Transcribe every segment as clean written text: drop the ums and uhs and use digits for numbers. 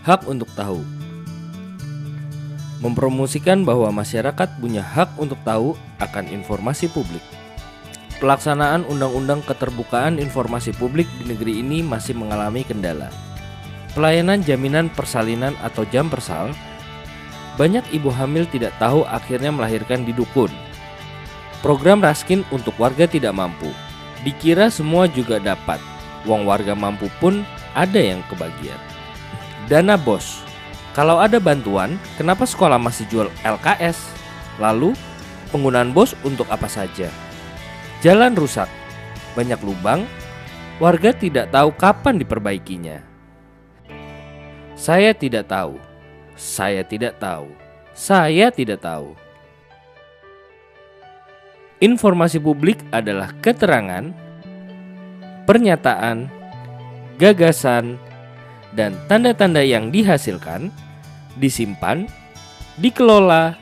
Hak untuk tahu. Mempromosikan bahwa masyarakat punya hak untuk tahu akan informasi publik. Pelaksanaan Undang-Undang Keterbukaan Informasi Publik di negeri ini masih mengalami kendala. Pelayanan jaminan persalinan atau Jampersal, banyak ibu hamil tidak tahu akhirnya melahirkan di dukun. Program Raskin untuk warga tidak mampu, dikira semua juga dapat, uang warga mampu pun ada yang kebagian. Dana BOS, kalau ada bantuan, kenapa sekolah masih jual LKS? Lalu, penggunaan BOS untuk apa saja? Jalan rusak, banyak lubang, warga tidak tahu kapan diperbaikinya. Saya tidak tahu, saya tidak tahu, saya tidak tahu. Informasi publik adalah keterangan, pernyataan, gagasan, dan tanda-tanda yang dihasilkan, disimpan, dikelola,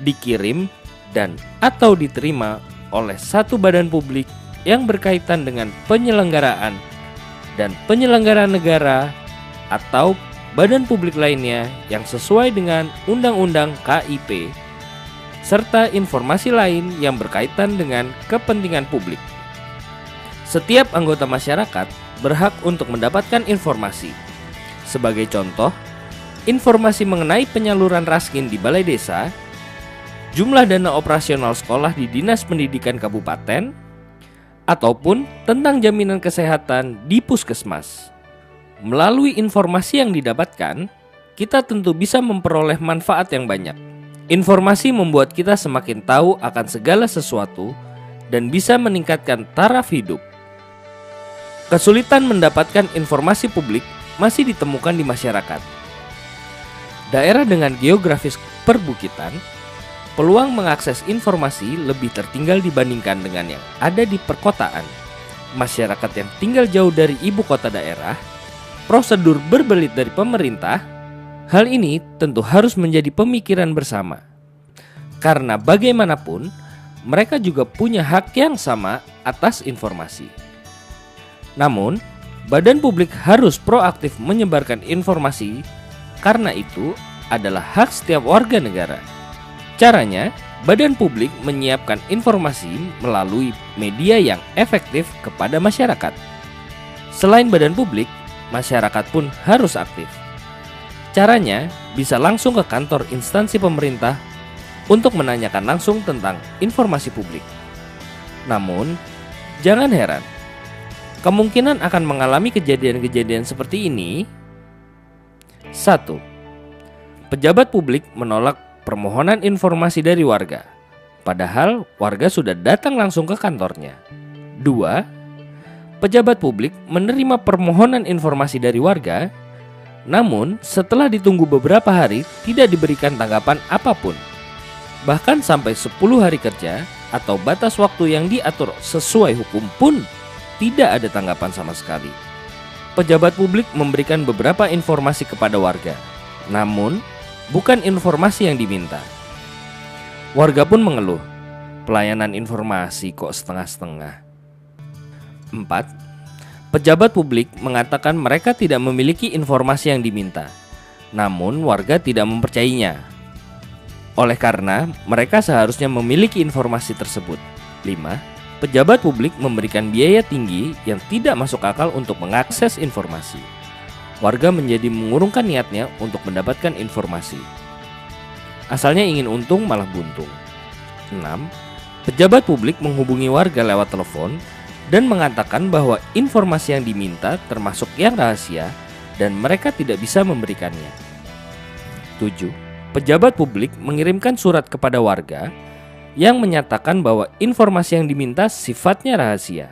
dikirim, dan atau diterima oleh satu badan publik yang berkaitan dengan penyelenggaraan dan penyelenggaraan negara atau badan publik lainnya yang sesuai dengan Undang-Undang KIP, serta informasi lain yang berkaitan dengan kepentingan publik. Setiap anggota masyarakat berhak untuk mendapatkan informasi. Sebagai contoh, informasi mengenai penyaluran Raskin di Balai Desa, jumlah dana operasional sekolah di Dinas Pendidikan Kabupaten, ataupun tentang jaminan kesehatan di Puskesmas. Melalui informasi yang didapatkan, kita tentu bisa memperoleh manfaat yang banyak. Informasi membuat kita semakin tahu akan segala sesuatu dan bisa meningkatkan taraf hidup. Kesulitan mendapatkan informasi publik masih ditemukan di masyarakat. Daerah dengan geografis perbukitan, peluang mengakses informasi lebih tertinggal dibandingkan dengan yang ada di perkotaan. Masyarakat yang tinggal jauh dari ibu kota daerah, prosedur berbelit dari pemerintah, hal ini tentu harus menjadi pemikiran bersama. Karena bagaimanapun, mereka juga punya hak yang sama atas informasi. Namun, badan publik harus proaktif menyebarkan informasi karena itu adalah hak setiap warga negara. Caranya, badan publik menyiapkan informasi melalui media yang efektif kepada masyarakat. Selain badan publik, masyarakat pun harus aktif. Caranya bisa langsung ke kantor instansi pemerintah untuk menanyakan langsung tentang informasi publik. Namun, jangan heran, kemungkinan akan mengalami kejadian-kejadian seperti ini. 1. Pejabat publik menolak permohonan informasi dari warga, padahal warga sudah datang langsung ke kantornya. 2. Pejabat publik menerima permohonan informasi dari warga, namun setelah ditunggu beberapa hari tidak diberikan tanggapan apapun. Bahkan sampai 10 hari kerja atau batas waktu yang diatur sesuai hukum pun tidak ada tanggapan sama sekali. Pejabat publik memberikan beberapa informasi kepada warga, namun bukan informasi yang diminta. Warga pun mengeluh, pelayanan informasi kok setengah-setengah. 4. Pejabat publik mengatakan mereka tidak memiliki informasi yang diminta, namun warga tidak mempercayainya. Oleh karena mereka seharusnya memiliki informasi tersebut. 5. Pejabat publik memberikan biaya tinggi yang tidak masuk akal untuk mengakses informasi. Warga menjadi mengurungkan niatnya untuk mendapatkan informasi. Asalnya ingin untung malah buntung. 6. Pejabat publik menghubungi warga lewat telepon dan mengatakan bahwa informasi yang diminta termasuk yang rahasia dan mereka tidak bisa memberikannya. 7. Pejabat publik mengirimkan surat kepada warga yang menyatakan bahwa informasi yang diminta sifatnya rahasia.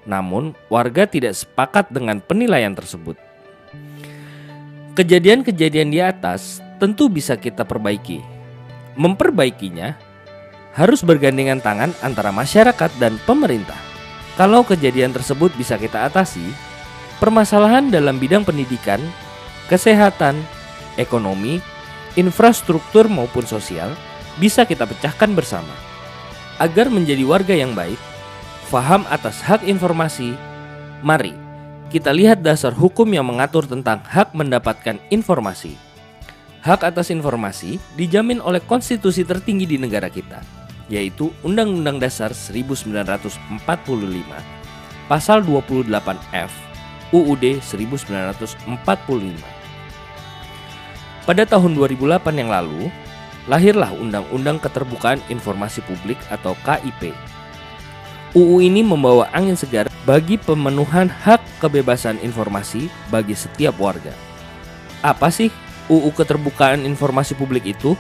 Namun, warga tidak sepakat dengan penilaian tersebut. Kejadian-kejadian di atas tentu bisa kita perbaiki. Memperbaikinya harus bergandengan tangan antara masyarakat dan pemerintah. Kalau kejadian tersebut bisa kita atasi, permasalahan dalam bidang pendidikan, kesehatan, ekonomi, infrastruktur maupun sosial bisa kita pecahkan bersama. Agar menjadi warga yang baik, faham atas hak informasi, mari kita lihat dasar hukum yang mengatur tentang hak mendapatkan informasi. Hak atas informasi dijamin oleh konstitusi tertinggi di negara kita, yaitu Undang-Undang Dasar 1945, Pasal 28F, UUD 1945. Pada tahun 2008 yang lalu, lahirlah Undang-Undang Keterbukaan Informasi Publik atau KIP. UU ini membawa angin segar bagi pemenuhan hak kebebasan informasi bagi setiap warga. Apa sih UU Keterbukaan Informasi Publik itu?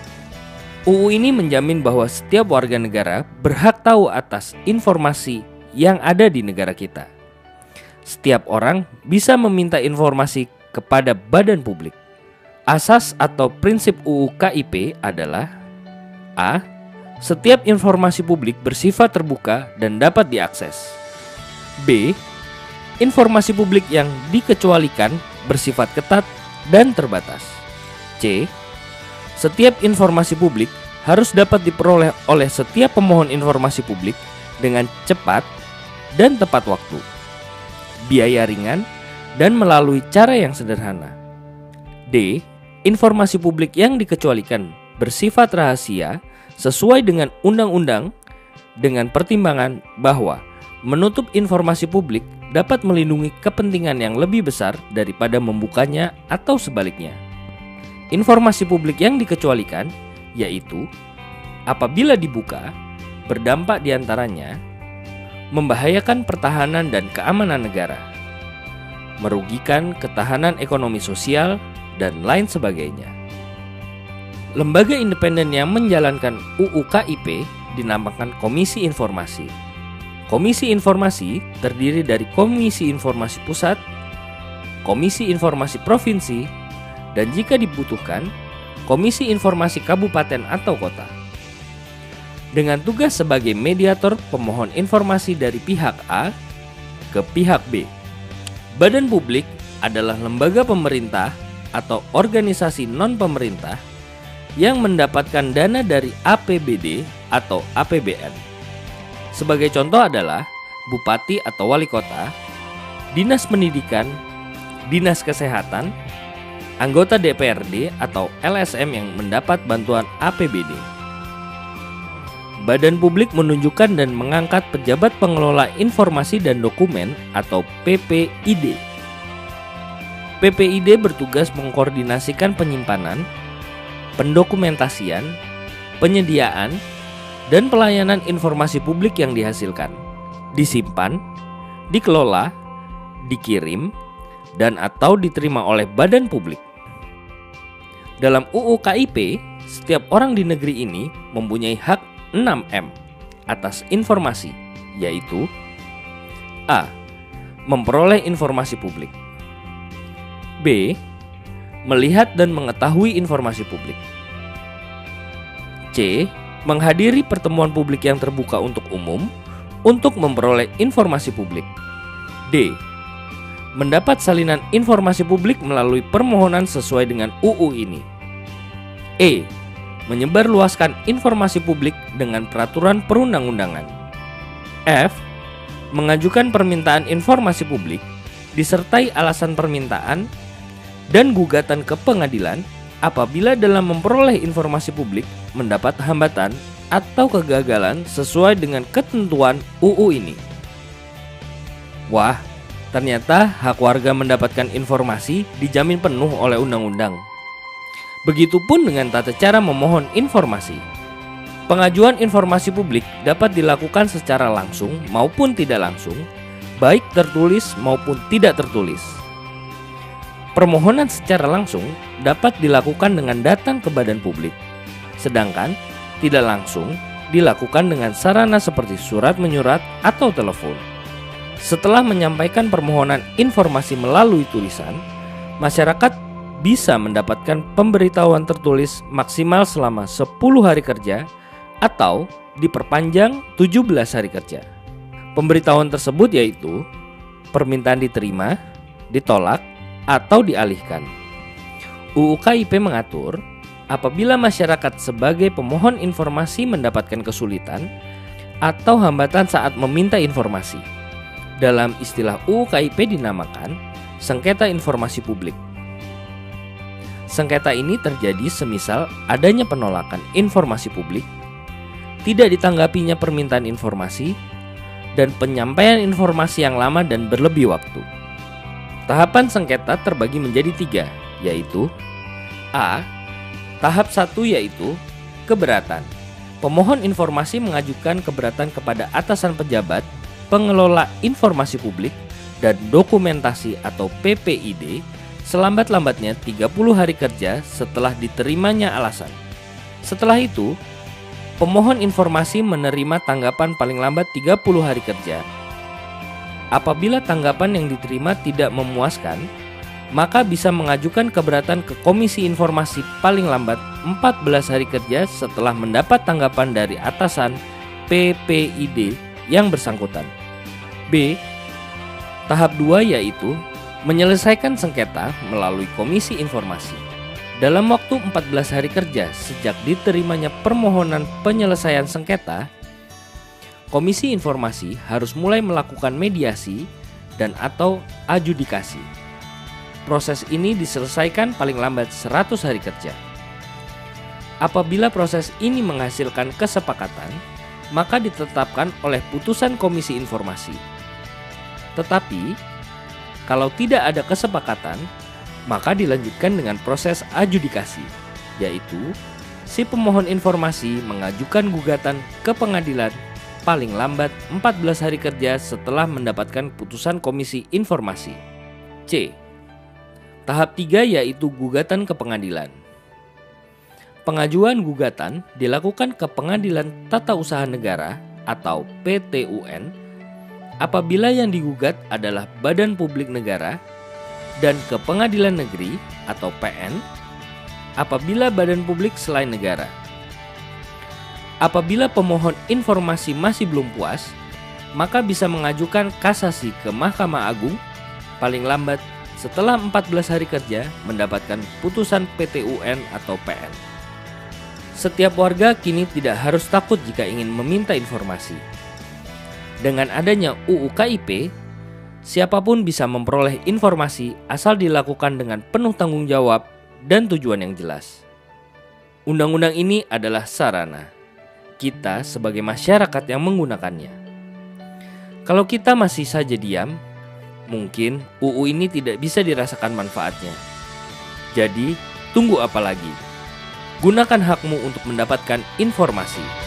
UU ini menjamin bahwa setiap warga negara berhak tahu atas informasi yang ada di negara kita. Setiap orang bisa meminta informasi kepada badan publik. Asas atau prinsip UU KIP adalah: A. Setiap informasi publik bersifat terbuka dan dapat diakses. B. Informasi publik yang dikecualikan bersifat ketat dan terbatas. C. Setiap informasi publik harus dapat diperoleh oleh setiap pemohon informasi publik dengan cepat dan tepat waktu, biaya ringan, dan melalui cara yang sederhana. D. Informasi publik yang dikecualikan bersifat rahasia sesuai dengan undang-undang dengan pertimbangan bahwa menutup informasi publik dapat melindungi kepentingan yang lebih besar daripada membukanya atau sebaliknya. Informasi publik yang dikecualikan yaitu apabila dibuka berdampak diantaranya membahayakan pertahanan dan keamanan negara, merugikan ketahanan ekonomi sosial, dan lain sebagainya. Lembaga independen yang menjalankan UU KIP dinamakan Komisi Informasi. Komisi Informasi terdiri dari Komisi Informasi Pusat, Komisi Informasi Provinsi, dan jika dibutuhkan, Komisi Informasi Kabupaten atau Kota. Dengan tugas sebagai mediator pemohon informasi dari pihak A ke pihak B. Badan publik adalah lembaga pemerintah atau organisasi non-pemerintah yang mendapatkan dana dari APBD atau APBN. Sebagai contoh adalah Bupati atau Wali Kota, Dinas Pendidikan, Dinas Kesehatan, anggota DPRD atau LSM yang mendapat bantuan APBD. Badan publik menunjukkan dan mengangkat pejabat pengelola informasi dan dokumen atau PPID. PPID bertugas mengkoordinasikan penyimpanan, pendokumentasian, penyediaan, dan pelayanan informasi publik yang dihasilkan, disimpan, dikelola, dikirim, dan atau diterima oleh badan publik. Dalam UU KIP, setiap orang di negeri ini mempunyai hak 6M atas informasi, yaitu A. Memperoleh informasi publik. B. Melihat dan mengetahui informasi publik. C. Menghadiri pertemuan publik yang terbuka untuk umum untuk memperoleh informasi publik. D. Mendapat salinan informasi publik melalui permohonan sesuai dengan UU ini. E. Menyebarluaskan informasi publik dengan peraturan perundang-undangan. F. Mengajukan permintaan informasi publik disertai alasan permintaan dan gugatan ke pengadilan apabila dalam memperoleh informasi publik mendapat hambatan atau kegagalan sesuai dengan ketentuan UU ini. Wah, ternyata hak warga mendapatkan informasi dijamin penuh oleh undang-undang. Begitupun dengan tata cara memohon informasi. Pengajuan informasi publik dapat dilakukan secara langsung maupun tidak langsung, baik tertulis maupun tidak tertulis. Permohonan secara langsung dapat dilakukan dengan datang ke badan publik, sedangkan tidak langsung dilakukan dengan sarana seperti surat menyurat atau telepon. Setelah menyampaikan permohonan informasi melalui tulisan, masyarakat bisa mendapatkan pemberitahuan tertulis maksimal selama 10 hari kerja atau diperpanjang 17 hari kerja. Pemberitahuan tersebut yaitu permintaan diterima, ditolak, atau dialihkan. UU KIP mengatur apabila masyarakat sebagai pemohon informasi mendapatkan kesulitan atau hambatan saat meminta informasi, Dalam istilah UU KIP dinamakan sengketa informasi publik. Sengketa ini terjadi semisal adanya penolakan informasi publik, tidak ditanggapinya permintaan informasi, dan penyampaian informasi yang lama dan berlebih waktu. Tahapan sengketa terbagi menjadi 3, yaitu A. Tahap 1 yaitu keberatan. Pemohon informasi mengajukan keberatan kepada atasan pejabat, pengelola informasi publik, dan dokumentasi atau PPID selambat-lambatnya 30 hari kerja setelah diterimanya alasan. Setelah itu, pemohon informasi menerima tanggapan paling lambat 30 hari kerja. Apabila tanggapan yang diterima tidak memuaskan, maka bisa mengajukan keberatan ke Komisi Informasi paling lambat 14 hari kerja setelah mendapat tanggapan dari atasan PPID yang bersangkutan. B. Tahap 2 yaitu menyelesaikan sengketa melalui Komisi Informasi. Dalam waktu 14 hari kerja sejak diterimanya permohonan penyelesaian sengketa, Komisi Informasi harus mulai melakukan mediasi dan atau adjudikasi. Proses ini diselesaikan paling lambat 100 hari kerja. Apabila proses ini menghasilkan kesepakatan, maka ditetapkan oleh putusan Komisi Informasi. Tetapi, kalau tidak ada kesepakatan, maka dilanjutkan dengan proses adjudikasi, yaitu si pemohon informasi mengajukan gugatan ke pengadilan paling lambat 14 hari kerja setelah mendapatkan putusan Komisi Informasi. C. Tahap 3 yaitu gugatan ke pengadilan. Pengajuan gugatan dilakukan ke Pengadilan Tata Usaha Negara atau PTUN apabila yang digugat adalah badan publik negara, dan ke Pengadilan Negeri atau PN apabila badan publik selain negara. Apabila pemohon informasi masih belum puas, maka bisa mengajukan kasasi ke Mahkamah Agung paling lambat setelah 14 hari kerja mendapatkan putusan PTUN atau PN. Setiap warga kini tidak harus takut jika ingin meminta informasi. Dengan adanya UU KIP, siapapun bisa memperoleh informasi asal dilakukan dengan penuh tanggung jawab dan tujuan yang jelas. Undang-undang ini adalah sarana kita sebagai masyarakat yang menggunakannya. Kalau kita masih saja diam, mungkin UU ini tidak bisa dirasakan manfaatnya. Jadi, tunggu apa lagi? Gunakan hakmu untuk mendapatkan informasi.